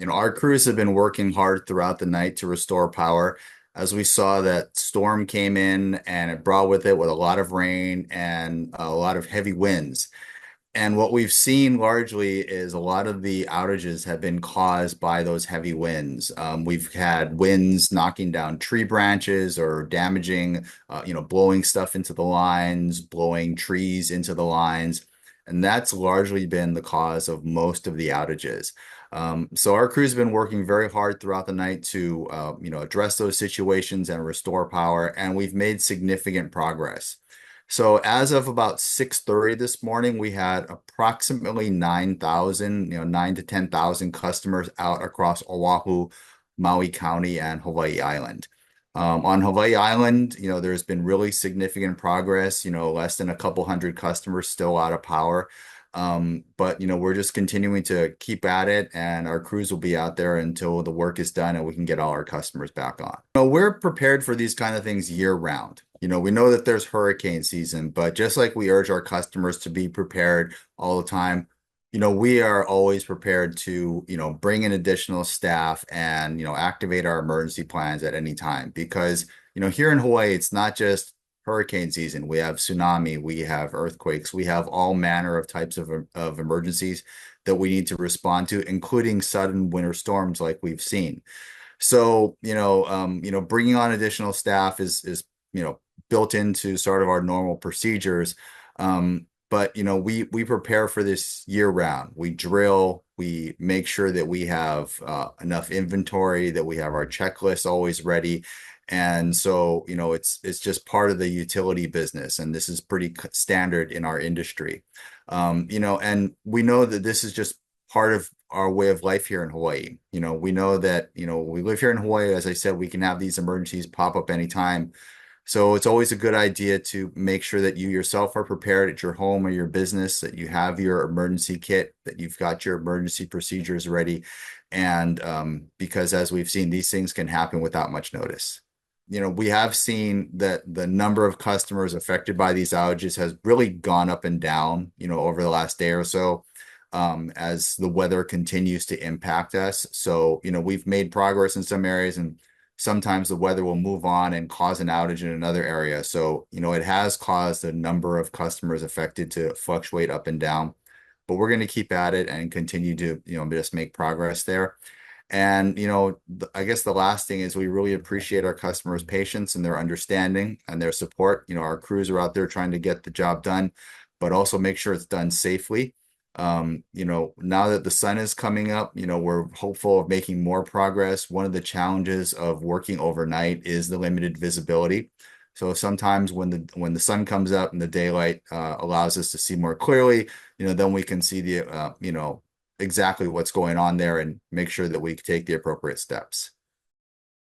Our crews have been working hard throughout the night to restore power. As we saw that storm came in and it brought with it with a lot of rain and a lot of heavy winds. And what we've seen largely is a lot of the outages have been caused by those heavy winds. We've had winds knocking down tree branches or damaging, blowing stuff into the lines, blowing trees into the lines. And that's largely been the cause of most of the outages. So our crew's been working very hard throughout the night to, address those situations and restore power, and we've made significant progress. So as of about 6:30 this morning, we had approximately 9,000, 9 to 10,000 customers out across Oahu, Maui County, and Hawaii Island. On Hawaii Island, there's been really significant progress, less than a couple hundred customers still out of power. But we're just continuing to keep at it, and our crews will be out there until the work is done and we can get all our customers back on. We're prepared for these kind of things year round. We know that there's hurricane season, but just like we urge our customers to be prepared all the time, we are always prepared to, bring in additional staff and, activate our emergency plans at any time because, here in Hawaii, it's not just hurricane season. We have tsunami, we have earthquakes, we have all manner of types of emergencies that we need to respond to, including sudden winter storms like we've seen. So, bringing on additional staff is built into sort of our normal procedures. But we prepare for this year round. We drill, we make sure that we have enough inventory, that we have our checklist always ready. And so, it's just part of the utility business, and this is pretty standard in our industry. And we know that this is just part of our way of life here in Hawaii. We know that, we live here in Hawaii, as I said, we can have these emergencies pop up anytime. So it's always a good idea to make sure that you yourself are prepared at your home or your business, that you have your emergency kit, that you've got your emergency procedures ready. And because as we've seen, these things can happen without much notice. We have seen that the number of customers affected by these outages has really gone up and down, over the last day or so, as the weather continues to impact us. So, we've made progress in some areas, and sometimes the weather will move on and cause an outage in another area. So, it has caused the number of customers affected to fluctuate up and down, but we're going to keep at it and continue to, just make progress there. And, I guess the last thing is we really appreciate our customers' patience and their understanding and their support. Our crews are out there trying to get the job done, but also make sure it's done safely. Now that the sun is coming up, we're hopeful of making more progress. One of the challenges of working overnight is the limited visibility. So sometimes when the sun comes up and the daylight allows us to see more clearly, then we can see the exactly what's going on there and make sure that we take the appropriate steps.